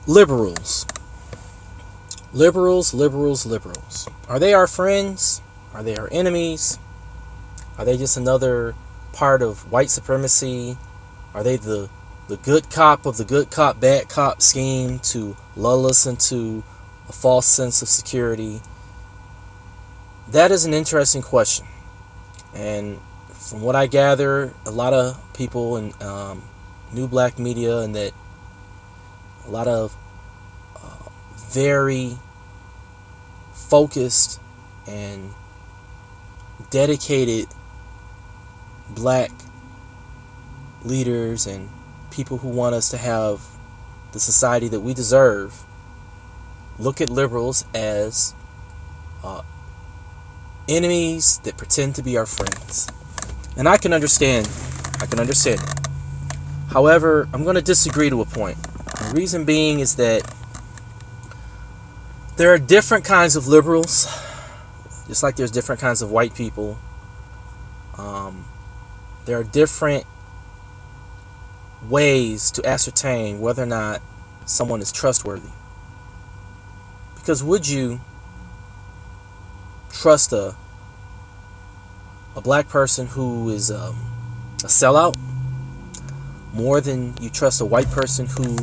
Liberals. Liberals, liberals, liberals. Are they our friends? Are they our enemies? Are they just another part of white supremacy? Are they the good cop of the good cop, bad cop scheme to lull us into a false sense of security? That is an interesting question. And from what I gather, a lot of people in new black media, and that a lot of very focused and dedicated black leaders and people who want us to have the society that we deserve look at liberals as enemies that pretend to be our friends. And I can understand it. However, I'm going to disagree to a point. The reason being is that there are different kinds of liberals, just like there's different kinds of white people. There are different ways to ascertain whether or not someone is trustworthy. Because would you trust a black person who is a sellout more than you trust a white person who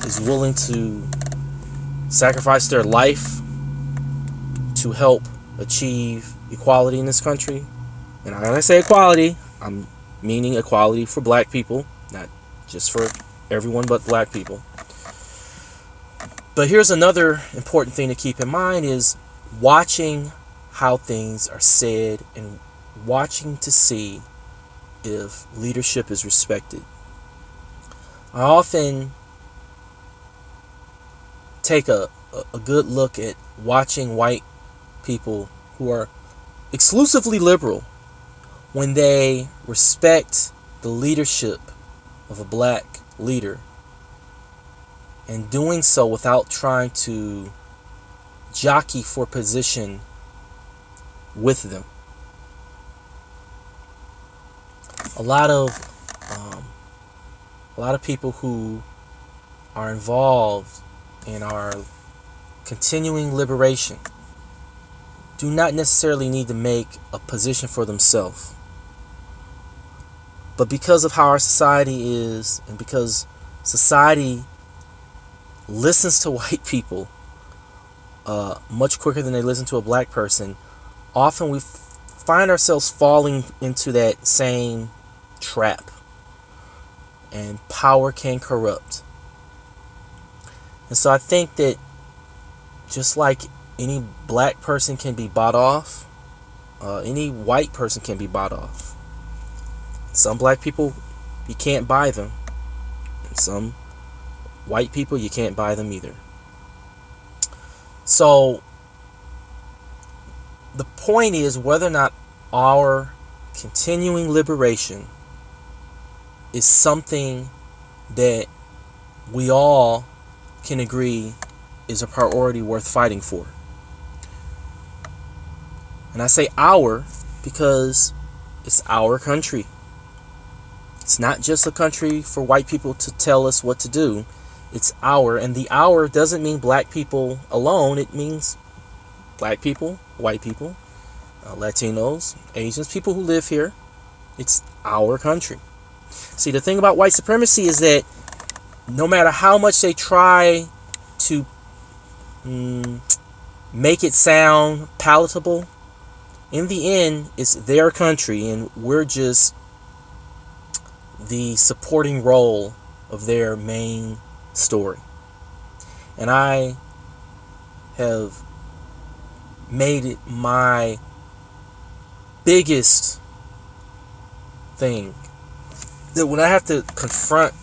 is willing to sacrifice their life to help achieve equality in this country? And when I say equality, I'm meaning equality for black people, not just for everyone but black people. But here's another important thing to keep in mind is watching how things are said and watching to see if leadership is respected. I often take a good look at watching white people who are exclusively liberal when they respect the leadership of a black leader, and doing so without trying to jockey for position with them. A lot of people who are involved in our continuing liberation do not necessarily need to make a position for themselves. But because of how our society is, and because society listens to white people much quicker than they listen to a black person, often we find ourselves falling into that same trap. And power can corrupt. And so I think that just like any black person can be bought off, any white person can be bought off. Some black people, you can't buy them. And some white people, you can't buy them either. So the point is whether or not our continuing liberation is something that we all can agree is a priority worth fighting for. And I say our because it's our country. It's not just a country for white people to tell us what to do. It's our, and the our doesn't mean black people alone. It means black people, white people, Latinos, Asians, people who live here. It's our country. See, the thing about white supremacy is that no matter how much they try to make it sound palatable, in the end, it's their country, and we're just the supporting role of their main story. And I have made it my biggest thing that when I have to confront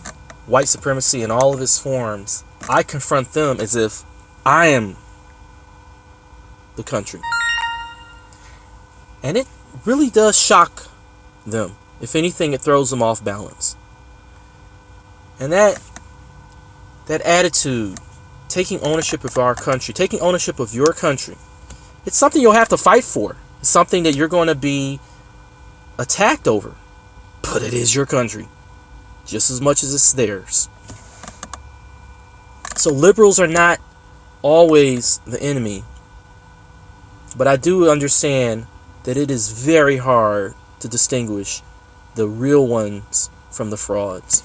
white supremacy in all of its forms, I confront them as if I am the country. And it really does shock them. If anything, it throws them off balance. And that attitude, taking ownership of our country, taking ownership of your country, it's something you'll have to fight for. It's something that you're going to be attacked over. But it is your country, just as much as it's theirs. So liberals are not always the enemy, but I do understand that it is very hard to distinguish the real ones from the frauds.